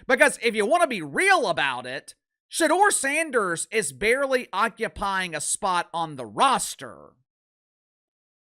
Because if you want to be real about it, Shedeur Sanders is barely occupying a spot on the roster.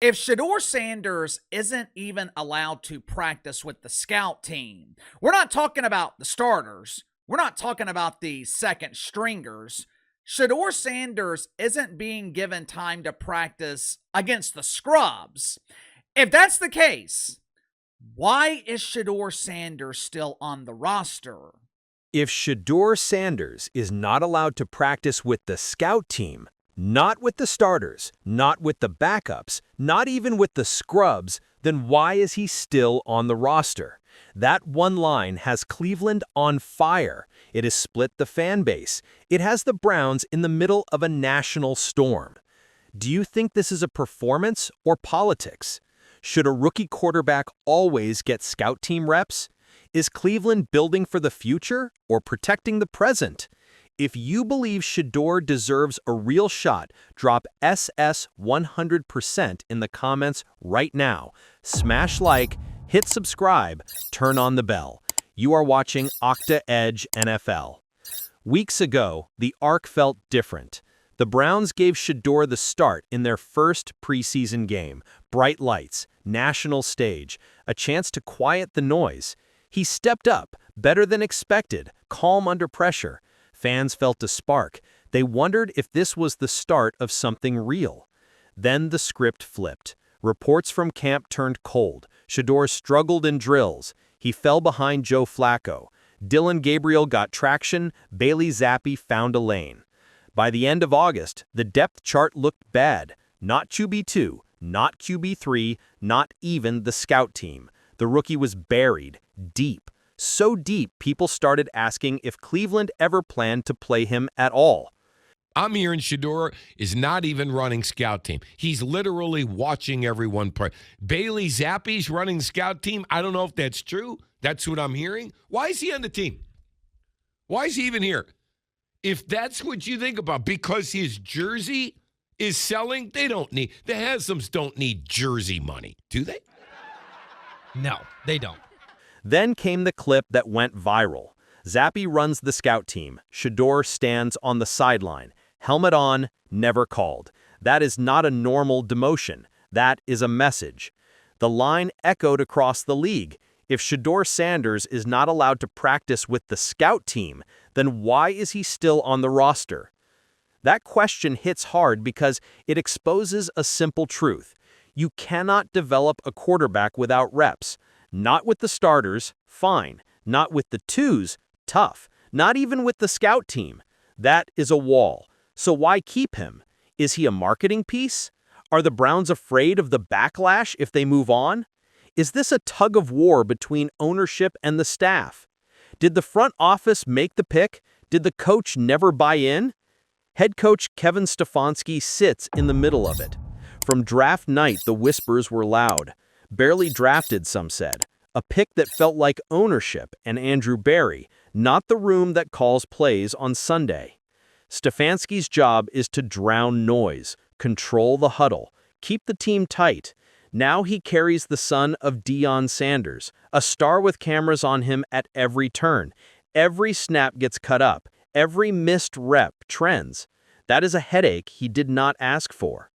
If Shedeur Sanders isn't even allowed to practice with the scout team, we're not talking about the starters. We're not talking about the second stringers. Shedeur Sanders isn't being given time to practice against the scrubs. If that's the case, why is Shedeur Sanders still on the roster? If Shedeur Sanders is not allowed to practice with the scout team, not with the starters, not with the backups, not even with the scrubs, then why is he still on the roster? That one line has Cleveland on fire. It has split the fan base. It has the Browns in the middle of a national storm. Do you think this is a performance or politics? Should a rookie quarterback always get scout team reps? Is Cleveland building for the future or protecting the present? If you believe Shedeur deserves a real shot, drop SS 100% in the comments right now. Smash like, hit subscribe, turn on the bell. You are watching Octa Edge NFL. Weeks ago, the arc felt different. The Browns gave Shedeur the start in their first preseason game. Bright lights, national stage, a chance to quiet the noise. He stepped up, better than expected, calm under pressure. Fans felt a spark. They wondered if this was the start of something real. Then the script flipped. Reports from camp turned cold. Shedeur struggled in drills. He fell behind Joe Flacco. Dillon Gabriel got traction. Bailey Zappe found a lane. By the end of August, the depth chart looked bad. Not QB2, not QB3, not even the scout team. The rookie was buried, deep. So deep, people started asking if Cleveland ever planned to play him at all. I'm hearing Shedeur is not even running scout team. He's literally watching everyone play. Bailey Zappe's running scout team. I don't know if that's true. That's what I'm hearing. Why is he on the team? Why is he even here? If that's what you think about, because his jersey is selling, the Haslam's don't need jersey money, do they? No, they don't. Then came the clip that went viral. Zappe runs the scout team. Shedeur stands on the sideline. Helmet on, never called. That is not a normal demotion. That is a message. The line echoed across the league. If Shedeur Sanders is not allowed to practice with the scout team, then why is he still on the roster? That question hits hard because it exposes a simple truth. You cannot develop a quarterback without reps. Not with the starters, fine. Not with the twos, tough. Not even with the scout team. That is a wall. So why keep him? Is he a marketing piece? Are the Browns afraid of the backlash if they move on? Is this a tug of war between ownership and the staff? Did the front office make the pick? Did the coach never buy in? Head coach Kevin Stefanski sits in the middle of it. From draft night, the whispers were loud. Barely drafted, some said. A pick that felt like ownership and Andrew Berry, not the room that calls plays on Sunday. Stefanski's job is to drown noise, control the huddle, keep the team tight. Now he carries the son of Deion Sanders, a star with cameras on him at every turn. Every snap gets cut up. Every missed rep trends. That is a headache he did not ask for.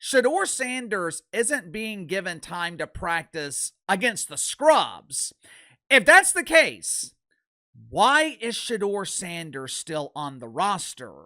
Shedeur Sanders isn't being given time to practice against the scrubs. If that's the case, why is Shedeur Sanders still on the roster?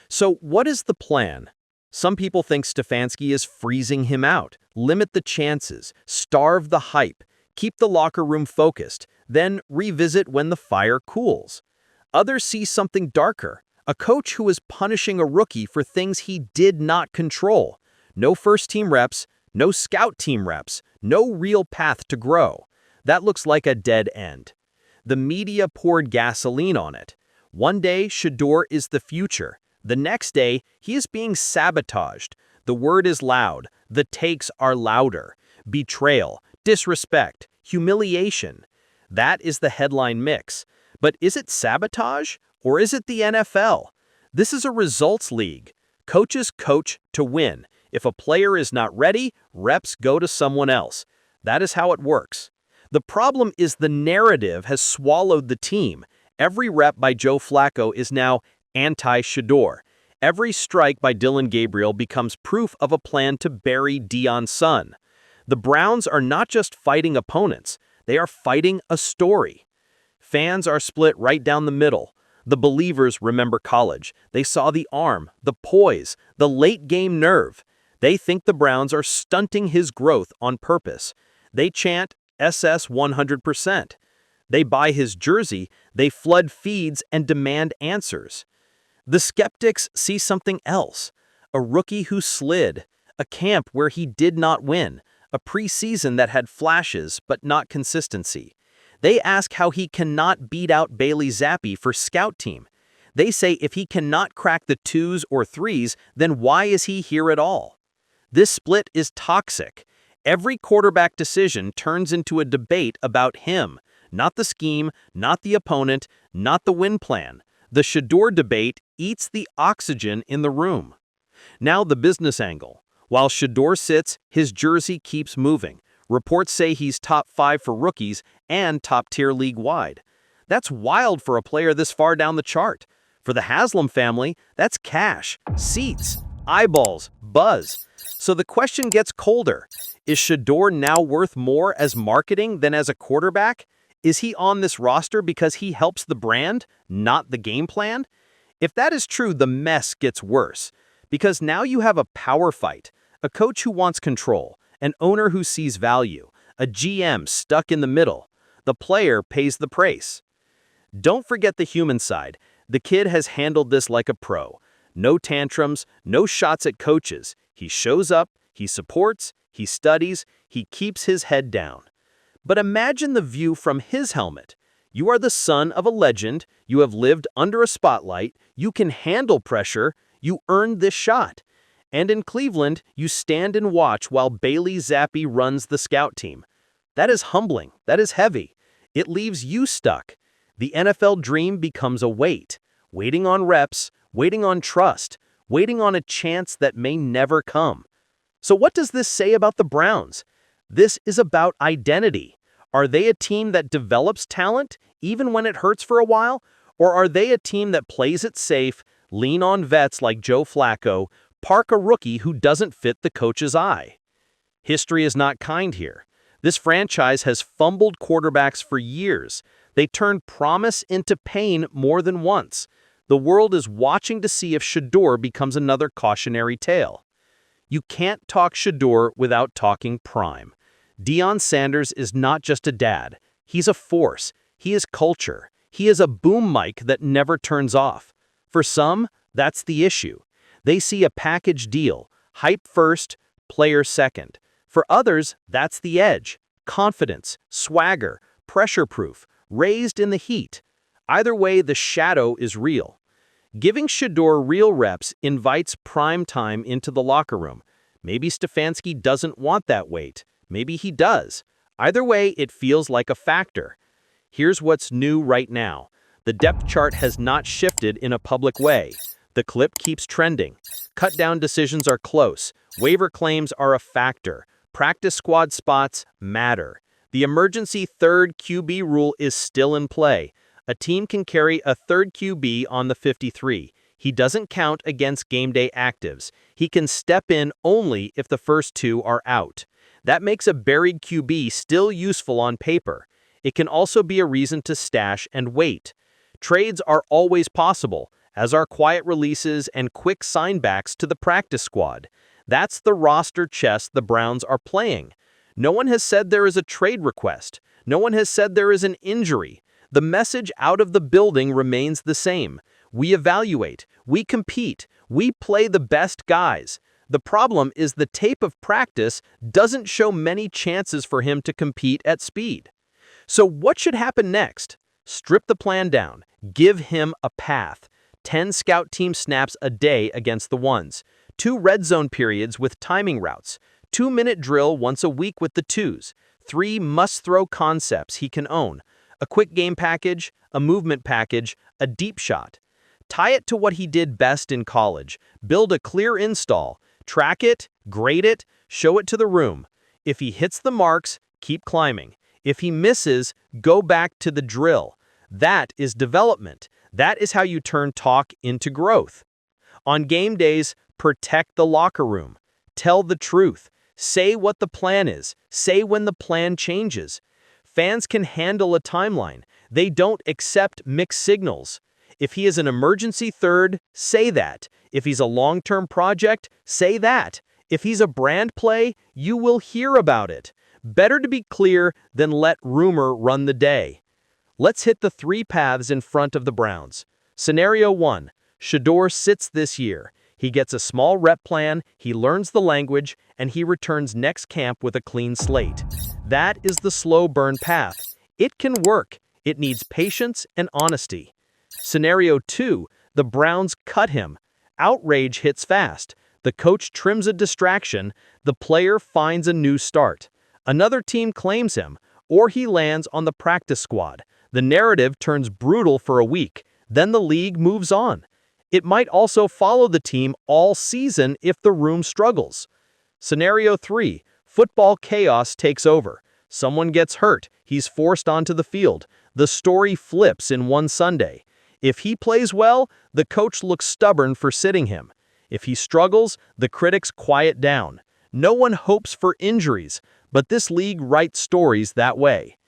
So what is the plan? Some people think Stefanski is freezing him out, limit the chances, starve the hype, keep the locker room focused, then revisit when the fire cools. Others see something darker, a coach who is punishing a rookie for things he did not control. No first-team reps, no scout team reps, no real path to grow. That looks like a dead end. The media poured gasoline on it. One day, Shedeur is the future. The next day, he is being sabotaged. The word is loud. The takes are louder. Betrayal, disrespect, humiliation. That is the headline mix. But is it sabotage or is it the NFL? This is a results league. Coaches coach to win. If a player is not ready, reps go to someone else. That is how it works. The problem is the narrative has swallowed the team. Every rep by Joe Flacco is now anti-Shedeur. Every strike by Dillon Gabriel becomes proof of a plan to bury Deion's son. The Browns are not just fighting opponents, they are fighting a story. Fans are split right down the middle. The believers remember college. They saw the arm, the poise, the late-game nerve. They think the Browns are stunting his growth on purpose. They chant SS 100%. They buy his jersey, they flood feeds and demand answers. The skeptics see something else. A rookie who slid, a camp where he did not win, a preseason that had flashes but not consistency. They ask how he cannot beat out Bailey Zappe for scout team. They say if he cannot crack the 2s or 3s, then why is he here at all? This split is toxic. Every quarterback decision turns into a debate about him, not the scheme, not the opponent, not the win plan. The Shedeur debate eats the oxygen in the room. Now the business angle. While Shedeur sits, his jersey keeps moving. Reports say he's top 5 for rookies and top-tier league-wide. That's wild for a player this far down the chart. For the Haslam family, that's cash, seats, eyeballs, buzz. So the question gets colder. Is Shedeur now worth more as marketing than as a quarterback? Is he on this roster because he helps the brand, not the game plan? If that is true, the mess gets worse. Because now you have a power fight, a coach who wants control, an owner who sees value, a GM stuck in the middle. The player pays the price. Don't forget the human side. The kid has handled this like a pro. No tantrums, no shots at coaches. He shows up, he supports, he studies, he keeps his head down. But imagine the view from his helmet. You are the son of a legend, you have lived under a spotlight, you can handle pressure, you earned this shot. And in Cleveland, you stand and watch while Bailey Zappe runs the scout team. That is humbling, that is heavy. It leaves you stuck. The NFL dream becomes a weight, waiting on reps, waiting on trust, waiting on a chance that may never come. So what does this say about the Browns? This is about identity. Are they a team that develops talent, even when it hurts for a while? Or are they a team that plays it safe, lean on vets like Joe Flacco, park a rookie who doesn't fit the coach's eye? History is not kind here. This franchise has fumbled quarterbacks for years. They turned promise into pain more than once. The world is watching to see if Shedeur becomes another cautionary tale. You can't talk Shedeur without talking prime. Deion Sanders is not just a dad. He's a force. He is culture. He is a boom mic that never turns off. For some, that's the issue. They see a package deal, hype first, player second. For others, that's the edge. Confidence, swagger, pressure-proof, raised in the heat. Either way, the shadow is real. Giving Shedeur real reps invites prime time into the locker room. Maybe Stefanski doesn't want that weight. Maybe he does. Either way, it feels like a factor. Here's what's new right now. The depth chart has not shifted in a public way. The clip keeps trending. Cut-down decisions are close. Waiver claims are a factor. Practice squad spots matter. The emergency third QB rule is still in play. A team can carry a third QB on the 53. He doesn't count against game day actives. He can step in only if the first 2 are out. That makes a buried QB still useful on paper. It can also be a reason to stash and wait. Trades are always possible, as are quiet releases and quick signbacks to the practice squad. That's the roster chess the Browns are playing. No one has said there is a trade request. No one has said there is an injury. The message out of the building remains the same. We evaluate, we compete, we play the best guys. The problem is the tape of practice doesn't show many chances for him to compete at speed. So what should happen next? Strip the plan down. Give him a path. 10 scout team snaps a day against the ones. 2 red zone periods with timing routes. 2-minute drill once a week with the 2s. 3 must-throw concepts he can own. A quick game package, a movement package, a deep shot. Tie it to what he did best in college. Build a clear install. Track it, grade it, show it to the room. If he hits the marks, keep climbing. If he misses, go back to the drill. That is development. That is how you turn talk into growth. On game days, protect the locker room. Tell the truth. Say what the plan is. Say when the plan changes. Fans can handle a timeline. They don't accept mixed signals. If he is an emergency third, say that. If he's a long-term project, say that. If he's a brand play, you will hear about it. Better to be clear than let rumor run the day. Let's hit the 3 paths in front of the Browns. Scenario 1. Shedeur sits this year. He gets a small rep plan, he learns the language, and he returns next camp with a clean slate. That is the slow burn path. It can work. It needs patience and honesty. Scenario 2. The Browns cut him. Outrage hits fast. The coach trims a distraction. The player finds a new start. Another team claims him, or he lands on the practice squad. The narrative turns brutal for a week. Then the league moves on. It might also follow the team all season if the room struggles. Scenario 3. Football chaos takes over. Someone gets hurt. He's forced onto the field. The story flips in one Sunday. If he plays well, the coach looks stubborn for sitting him. If he struggles, the critics quiet down. No one hopes for injuries, but this league writes stories that way.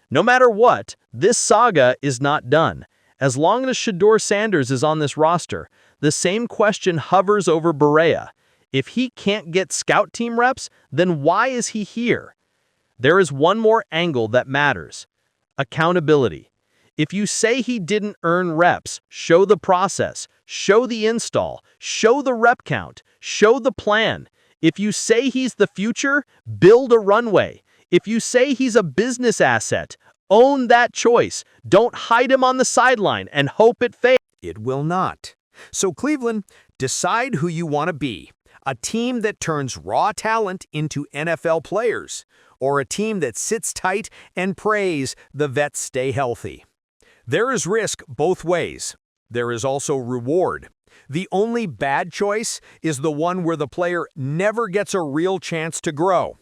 No matter what, this saga is not done. As long as Shedeur Sanders is on this roster, the same question hovers over Berea. If he can't get scout team reps, then why is he here? There is one more angle that matters. Accountability. If you say he didn't earn reps, show the process, show the install, show the rep count, show the plan. If you say he's the future, build a runway. If you say he's a business asset, own that choice. Don't hide him on the sideline and hope it fails. It will not. So Cleveland, decide who you want to be. A team that turns raw talent into NFL players, or a team that sits tight and prays the vets stay healthy. There is risk both ways. There is also reward. The only bad choice is the one where the player never gets a real chance to grow.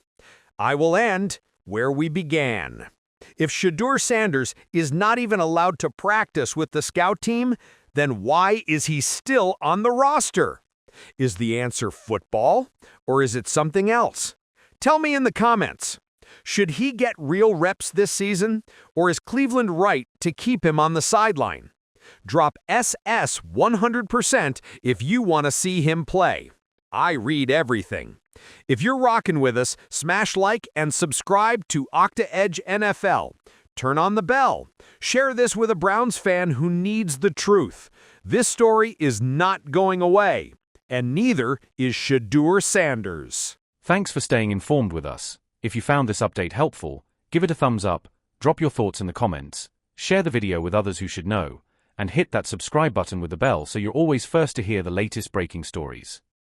I will end where we began. If Shedeur Sanders is not even allowed to practice with the scout team, then why is he still on the roster? Is the answer football, or is it something else? Tell me in the comments. Should he get real reps this season, or is Cleveland right to keep him on the sideline? Drop SS 100% if you want to see him play. I read everything. If you're rocking with us, smash like and subscribe to Octa Edge NFL. Turn on the bell. Share this with a Browns fan who needs the truth. This story is not going away, and neither is Shedeur Sanders. Thanks for staying informed with us. If you found this update helpful, give it a thumbs up, drop your thoughts in the comments, share the video with others who should know, and hit that subscribe button with the bell so you're always first to hear the latest breaking stories.